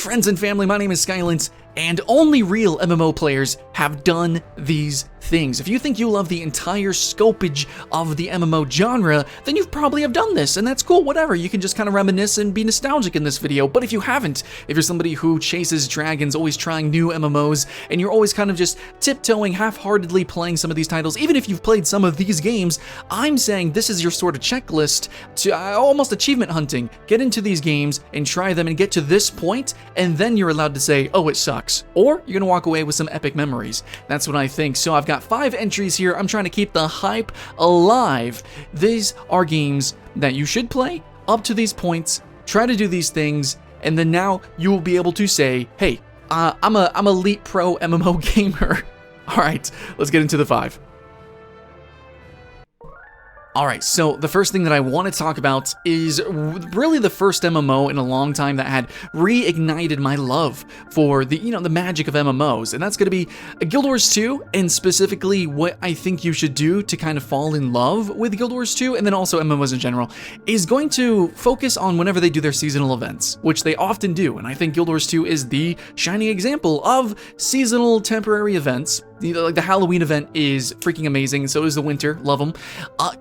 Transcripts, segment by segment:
friends and family, my name is Skylent, and only real MMO players have done these things. If you think you love the entire scopage of the MMO genre, then you probably have done this, and that's cool, whatever. You can just kind of reminisce and be nostalgic in this video, but if you haven't, if you're somebody who chases dragons, always trying new MMOs, and you're always kind of just tiptoeing, half-heartedly playing some of these titles, even if you've played some of these games, I'm saying this is your sort of checklist to almost achievement hunting. Get into these games and try them and get to this point, and then you're allowed to say, oh, it sucks. Or you're gonna walk away with some epic memories. That's what I think. So I've got 5 entries here. I'm trying to keep the hype alive. These are games that you should play up to these points, try to do these things, and then now you will be able to say, hey, I'm a elite pro MMO gamer. All right, let's get into the 5. Alright, so the first thing that I want to talk about is really the first MMO in a long time that had reignited my love for the, the magic of MMOs, and that's going to be Guild Wars 2, and specifically what I think you should do to kind of fall in love with Guild Wars 2, and then also MMOs in general, is going to focus on whenever they do their seasonal events, which they often do, and I think Guild Wars 2 is the shining example of seasonal temporary events. Like the Halloween event is freaking amazing, so is the winter, love them.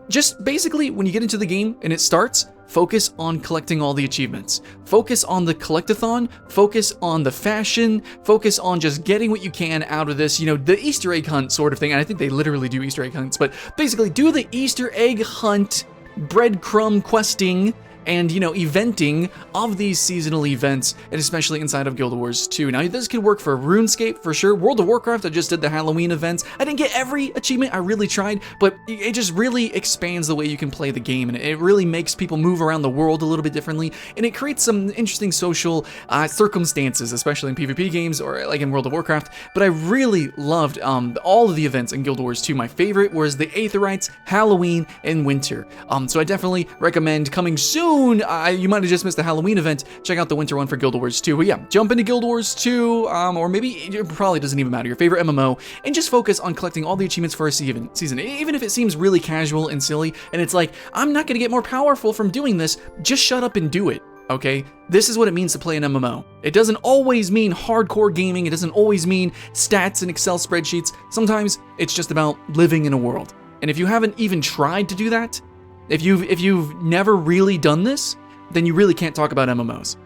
Just basically, when you get into the game and it starts, focus on collecting all the achievements. Focus on the collectathon, focus on the fashion, focus on just getting what you can out of this, the Easter egg hunt sort of thing, and I think they literally do Easter egg hunts, but basically do the Easter egg hunt, breadcrumb questing, and, eventing of these seasonal events, and especially inside of Guild Wars 2. Now, this could work for RuneScape, for sure. World of Warcraft, I just did the Halloween events. I didn't get every achievement, I really tried, but it just really expands the way you can play the game, and it really makes people move around the world a little bit differently, and it creates some interesting social circumstances, especially in PvP games, or like in World of Warcraft, but I really loved all of the events in Guild Wars 2. My favorite was the Aetherites, Halloween, and Winter. So I definitely recommend coming soon. You might have just missed the Halloween event. Check out the winter one for Guild Wars 2. But yeah, jump into Guild Wars 2, or maybe it probably doesn't even matter, your favorite MMO, and just focus on collecting all the achievements for a season. Even if it seems really casual and silly, and it's like, I'm not going to get more powerful from doing this, just shut up and do it. Okay, this is what it means to play an MMO. It doesn't always mean hardcore gaming. It doesn't always mean stats and Excel spreadsheets. Sometimes it's just about living in a world. And if you haven't even tried to do that, if you've never really done this, then you really can't talk about MMOs.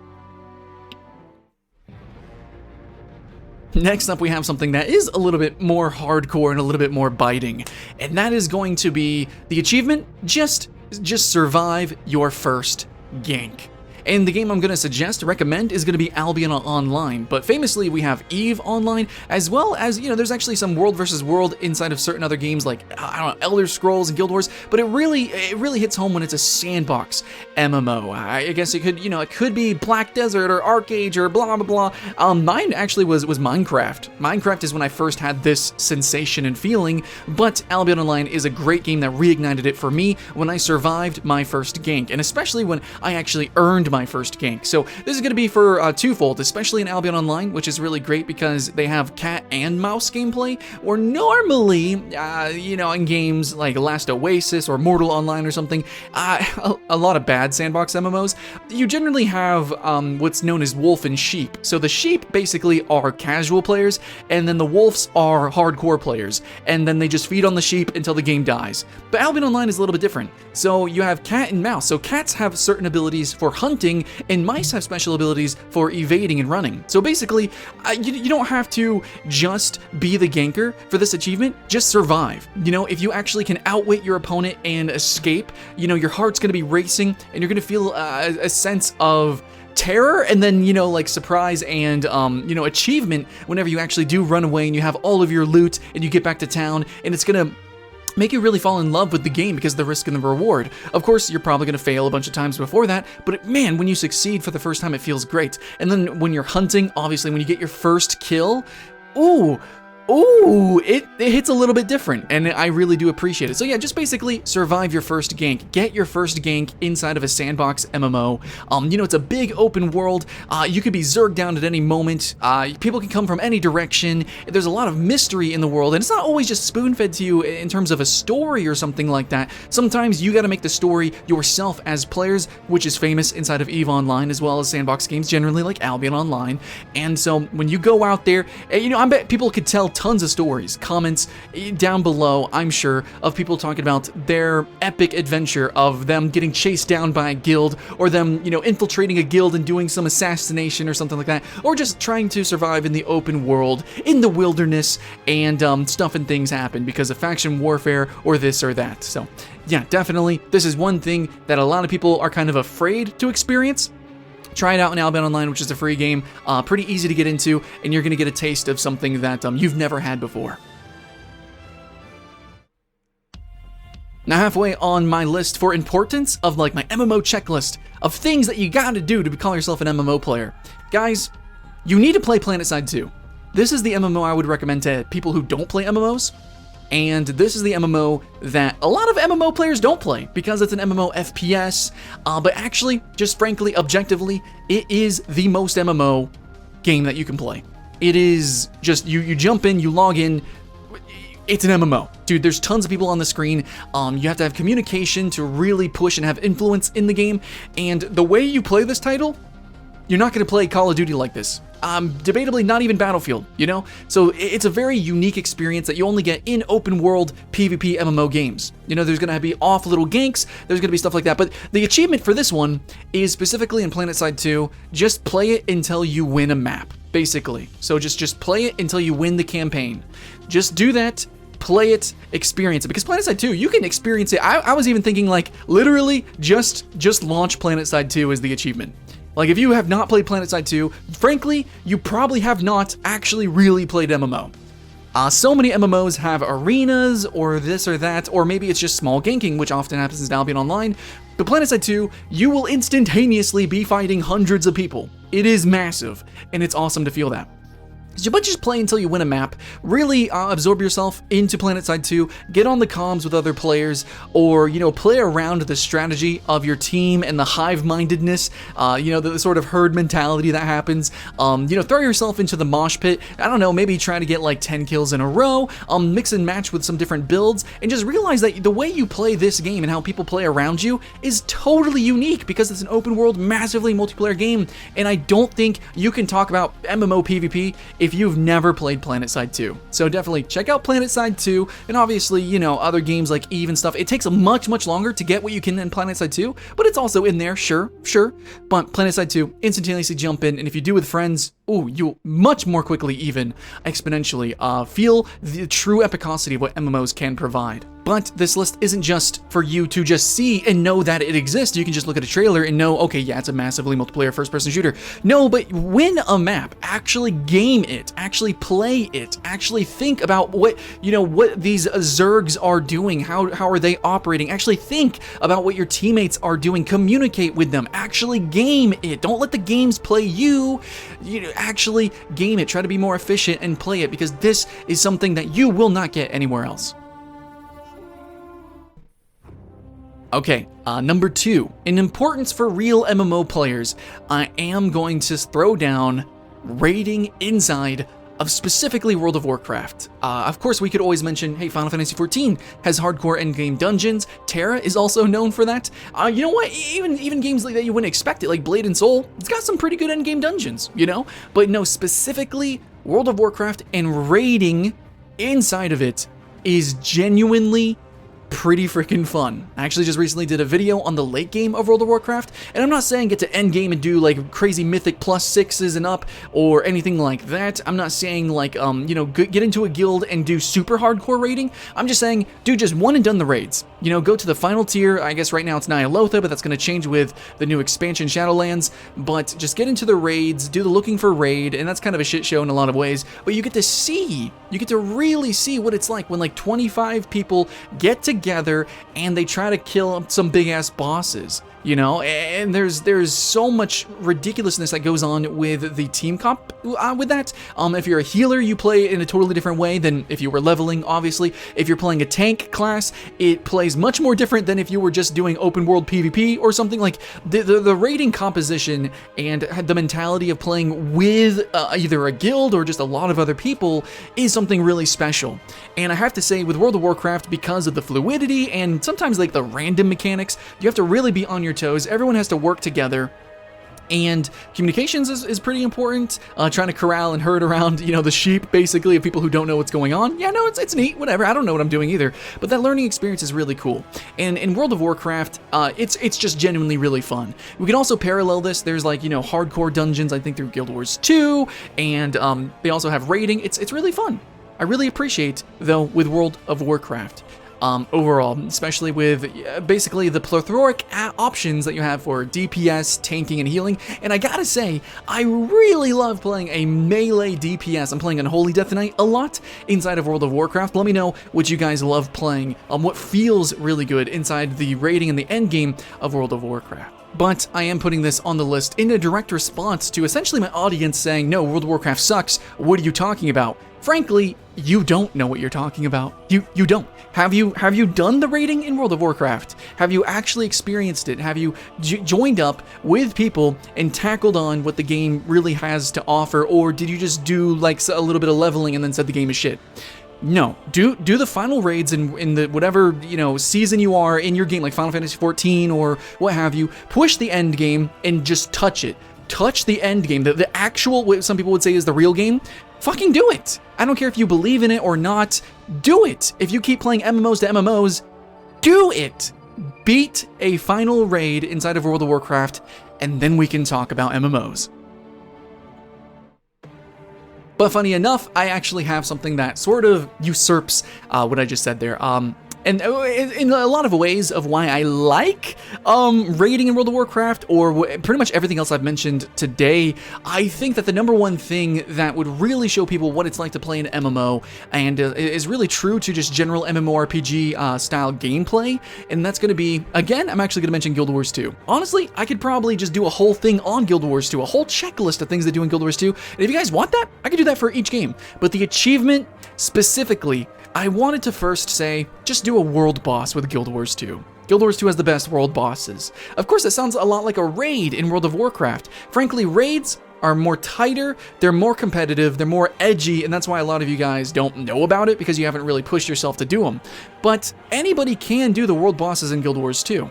Next up, we have something that is a little bit more hardcore and a little bit more biting, and that is going to be the achievement, just survive your first gank. And the game I'm going to recommend is going to be Albion Online, but famously we have EVE Online, as well as, there's actually some world versus world inside of certain other games like, I don't know, Elder Scrolls and Guild Wars, but it really hits home when it's a sandbox MMO. I guess it could be Black Desert or Arcade or blah, blah, blah. Mine actually was Minecraft. Minecraft is when I first had this sensation and feeling, but Albion Online is a great game that reignited it for me when I survived my first gank, and especially when I actually earned my first gank. So this is going to be for twofold, especially in Albion Online, which is really great because they have cat and mouse gameplay, or normally, in games like Last Oasis or Mortal Online or something, a lot of bad sandbox MMOs, you generally have what's known as wolf and sheep. So the sheep basically are casual players, and then the wolves are hardcore players, and then they just feed on the sheep until the game dies. But Albion Online is a little bit different. So you have cat and mouse. So cats have certain abilities for hunting, and mice have special abilities for evading and running. So basically, you don't have to just be the ganker for this achievement, just survive. If you actually can outwit your opponent and escape, your heart's going to be racing, and you're going to feel a sense of terror, and then, like surprise and, achievement whenever you actually do run away and you have all of your loot and you get back to town, and it's going to make you really fall in love with the game because of the risk and the reward. Of course, you're probably going to fail a bunch of times before that, but man, when you succeed for the first time, it feels great. And then when you're hunting, obviously, when you get your first kill, ooh, Ooh, it hits a little bit different, and I really do appreciate it. So yeah, just basically survive your first gank. Get your first gank inside of a sandbox MMO. You know, it's a big open world. You could be zerged down at any moment. People can come from any direction. There's a lot of mystery in the world, and it's not always just spoon-fed to you in terms of a story or something like that. Sometimes you gotta make the story yourself as players, which is famous inside of EVE Online, as well as sandbox games generally like Albion Online. And so when you go out there, you know, I bet people could tell tons of stories, comments down below, I'm sure, of people talking about their epic adventure of them getting chased down by a guild, or them, you know, infiltrating a guild and doing some assassination or something like that, or just trying to survive in the open world, in the wilderness, and stuff and things happen because of faction warfare or this or that. So yeah, definitely, this is one thing that a lot of people are kind of afraid to experience. Try it out in Albion Online, which is a free game, pretty easy to get into, and you're going to get a taste of something that you've never had before. Now, halfway on my list for importance of like my MMO checklist of things that you gotta do to call yourself an MMO player. Guys, you need to play Planetside 2. This is the MMO I would recommend to people who don't play MMOs. And this is the MMO that a lot of MMO players don't play because it's an MMO FPS, but actually, just frankly, objectively, it is the most MMO game that you can play. It is just, you jump in, you log in, it's an MMO. Dude, there's tons of people on the screen, you have to have communication to really push and have influence in the game, and the way you play this title, you're not going to play Call of Duty like this. Debatably not even Battlefield, you know? So it's a very unique experience that you only get in open world PvP MMO games. You know, there's gonna be off little ganks, there's gonna be stuff like that, but the achievement for this one is specifically in Planetside 2, just play it until you win a map, basically. So just play it until you win the campaign. Just do that, play it, experience it, because Planetside 2, you can experience it. I was even thinking like, literally, just launch Planetside 2 as the achievement. Like, if you have not played Planetside 2, frankly, you probably have not actually really played MMO. So many MMOs have arenas, or this or that, or maybe it's just small ganking, which often happens in Albion Online. But Planetside 2, you will instantaneously be fighting hundreds of people. It is massive, and it's awesome to feel that. But just play until you win a map, really absorb yourself into Planetside 2, get on the comms with other players, or, you know, play around the strategy of your team and the hive-mindedness, you know, the sort of herd mentality that happens. You know, throw yourself into the mosh pit, I don't know, maybe try to get like 10 kills in a row, mix and match with some different builds, and just realize that the way you play this game and how people play around you is totally unique because it's an open world, massively multiplayer game, and I don't think you can talk about MMO PvP if you've never played Planetside 2. So definitely check out Planetside 2, and obviously, you know, other games like EVE and stuff. It takes a much Longer to get what you can in Planetside 2, but it's also in there, sure. But Planetside 2, instantaneously jump in, and if you do with friends, ooh, you'll much more quickly, even exponentially, feel the true epicosity of what MMOs can provide. But this list isn't just for you to just see and know that it exists. You can just look at a trailer and know, okay, yeah, it's a massively multiplayer first-person shooter. No, but win a map, actually game it, actually play it, actually think about what, you know, what these Zergs are doing, how are they operating, actually think about what your teammates are doing, communicate with them, actually game it. Don't let the games play you. You know, actually game it, try to be more efficient and play it, because this is something that you will not get anywhere else. Okay, number 2, in importance for real MMO players, I am going to throw down raiding inside of specifically World of Warcraft. Of course, we could always mention, hey, Final Fantasy XIV has hardcore endgame dungeons. Terra is also known for that. You know what? Even games like that you wouldn't expect it, like Blade and Soul, it's got some pretty good endgame dungeons, you know? But no, specifically World of Warcraft and raiding inside of it is genuinely pretty freaking fun. I actually just recently did a video on the late game of World of Warcraft, and I'm not saying get to end game and do like crazy mythic +6s and up or anything like that. I'm not saying like, you know, get into a guild and do super hardcore raiding. I'm just saying, do just one and done the raids. You know, go to the final tier. I guess right now it's Nyalotha, but that's going to change with the new expansion Shadowlands. But just get into the raids, do the looking for raid, and that's kind of a shit show in a lot of ways. But you get to really see what it's like when like 25 people get together and they try to kill some big ass bosses. you know, and there's so much ridiculousness that goes on with the team comp with that. If you're a healer, you play in a totally different way than if you were leveling, obviously. If you're playing a tank class, it plays much more different than if you were just doing open world PvP or something. Like the raiding composition and the mentality of playing with either a guild or just a lot of other people is something really special. And I have to say, with World of Warcraft, because of the fluidity and sometimes like the random mechanics, you have to really be on your toes. Everyone has to work together. And communications is pretty important. Trying to corral and herd around, you know, the sheep, basically, of people who don't know what's going on. Yeah, no, it's neat, whatever. I don't know what I'm doing either. But that learning experience is really cool. And in World of Warcraft, it's just genuinely really fun. We can also parallel this. There's like, you know, hardcore dungeons, I think, through Guild Wars 2. And they also have raiding. It's really fun. I really appreciate, though, with World of Warcraft. Overall, especially with basically the plethoric options that you have for DPS, tanking, and healing. And I gotta say, I really love playing a melee DPS. I'm playing Unholy Death Knight a lot inside of World of Warcraft. Let me know what you guys love playing, what feels really good inside the raiding and the end game of World of Warcraft. But I am putting this on the list in a direct response to essentially my audience saying, no, World of Warcraft sucks, what are you talking about? Frankly, you don't know what you're talking about. You don't. Have you done the raiding in World of Warcraft? Have you actually experienced it? Have you joined up with people and tackled on what the game really has to offer? Or did you just do like a little bit of leveling and then said the game is shit? No, do the final raids in the whatever, you know, season you are in your game, like Final Fantasy 14 or what have you. Push the end game and just touch it. Touch the end game, the actual, what some people would say is the real game. Fucking do it. I don't care if you believe in it or not. Do it. If you keep playing MMOs to MMOs, do it. Beat a final raid inside of World of Warcraft, and then we can talk about MMOs. But funny enough, I actually have something that sort of usurps what I just said there. And in a lot of ways of why I like raiding in World of Warcraft, or pretty much everything else I've mentioned today, I think that the number one thing that would really show people what it's like to play an MMO, and is really true to just general MMORPG style gameplay, and that's going to be, again, I'm actually going to mention Guild Wars 2. Honestly, I could probably just do a whole thing on Guild Wars 2, a whole checklist of things to do in Guild Wars 2, and if you guys want that, I could do that for each game. But the achievement, specifically, I wanted to first say, just do a world boss with Guild Wars 2. Guild Wars 2 has the best world bosses. Of course, it sounds a lot like a raid in World of Warcraft. Frankly, raids are more tighter, they're more competitive, they're more edgy, and that's why a lot of you guys don't know about it, because you haven't really pushed yourself to do them. But anybody can do the world bosses in Guild Wars 2.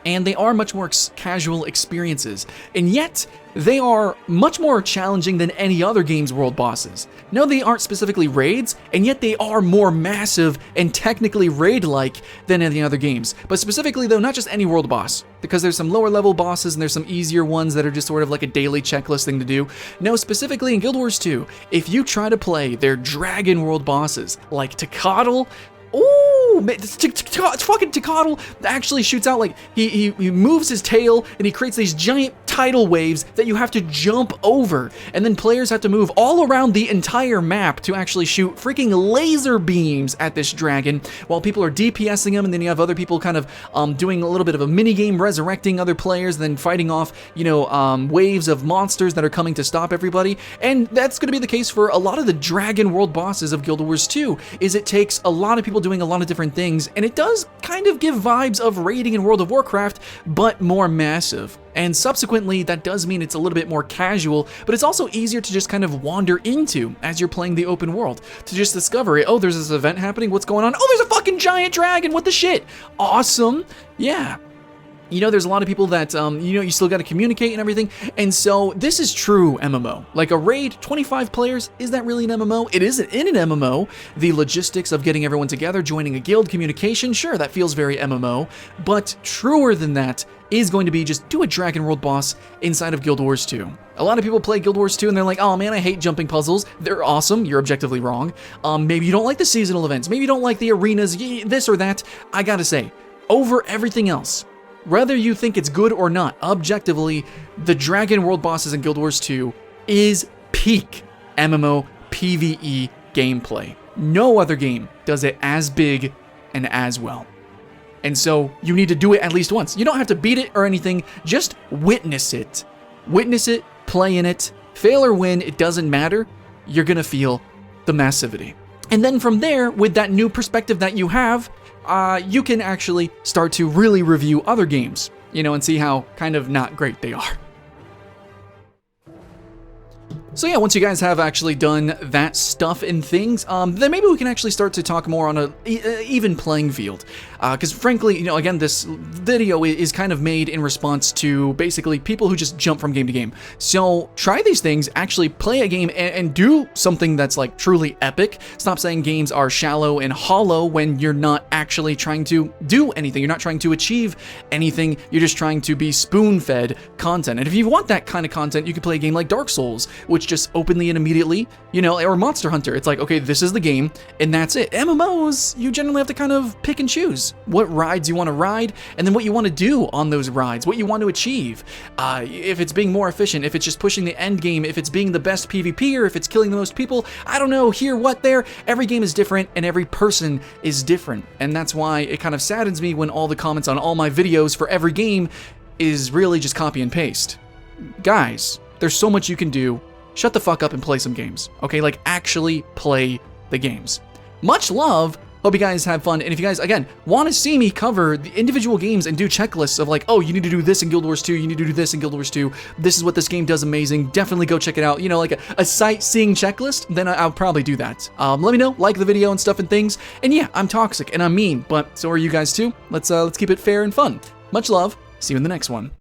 And they are much more casual experiences, and yet they are much more challenging than any other game's world bosses. No, they aren't specifically raids, and yet they are more massive and technically raid-like than any other games. But specifically though, not just any world boss, because there's some lower level bosses and there's some easier ones that are just sort of like a daily checklist thing to do. No, specifically in Guild Wars 2, if you try to play their dragon world bosses, like Tecatl, ooh, fucking Tecatl actually shoots out, like, he moves his tail and he creates these giant tidal waves that you have to jump over, and then players have to move all around the entire map to actually shoot freaking laser beams at this dragon while people are DPSing him, and then you have other people kind of doing a little bit of a mini game, resurrecting other players, then fighting off, you know, waves of monsters that are coming to stop everybody. And that's going to be the case for a lot of the dragon world bosses of Guild Wars 2, is it takes a lot of people doing a lot of different things, and it does kind of give vibes of raiding in World of Warcraft, but more massive. And subsequently, that does mean it's a little bit more casual, but it's also easier to just kind of wander into as you're playing the open world, to just discover it. Oh, there's this event happening, what's going on? Oh, there's a fucking giant dragon, what the shit? Awesome. Yeah. You know, there's a lot of people that, you know, you still got to communicate and everything. And so this is true MMO. Like a raid, 25 players, is that really an MMO? It isn't in an MMO. The logistics of getting everyone together, joining a guild, communication, sure, that feels very MMO. But truer than that is going to be just do a Dragon World boss inside of Guild Wars 2. A lot of people play Guild Wars 2 and they're like, oh man, I hate jumping puzzles. They're awesome. You're objectively wrong. Maybe you don't like the seasonal events. Maybe you don't like the arenas, this or that. I gotta say, over everything else, whether you think it's good or not, objectively, the Dragon World bosses in Guild Wars 2 is peak MMO PvE gameplay. No other game does it as big and as well. And so you need to do it at least once. You don't have to beat it or anything, just witness it. Witness it, play in it, fail or win, it doesn't matter. You're gonna feel the massivity. And then from there, with that new perspective that you have, you can actually start to really review other games, you know, and see how kind of not great they are. So yeah, once you guys have actually done that stuff and things, then maybe we can actually start to talk more on a even playing field. Because frankly, you know, again, this video is kind of made in response to basically people who just jump from game to game. So try these things, actually play a game and do something that's like truly epic. Stop saying games are shallow and hollow when you're not actually trying to do anything. You're not trying to achieve anything. You're just trying to be spoon-fed content. And if you want that kind of content, you can play a game like Dark Souls, which just openly and immediately, you know, or Monster Hunter. It's like, okay, this is the game and that's it. MMOs, you generally have to kind of pick and choose what rides you want to ride and then what you want to do on those rides, what you want to achieve. If it's being more efficient, if it's just pushing the end game, if it's being the best PvP, or if it's killing the most people, I don't know, here, what, there. Every game is different and every person is different. And that's why it kind of saddens me when all the comments on all my videos for every game is really just copy and paste. Guys, there's so much you can do. Shut the fuck up and play some games, okay? Like, actually play the games. Much love. Hope you guys have fun. And if you guys, again, want to see me cover the individual games and do checklists of like, oh, you need to do this in Guild Wars 2, you need to do this in Guild Wars 2, this is what this game does amazing, definitely go check it out. You know, like a sightseeing checklist, then I'll probably do that. Let me know, like the video and stuff and things. And yeah, I'm toxic and I'm mean, but so are you guys too. Let's keep it fair and fun. Much love. See you in the next one.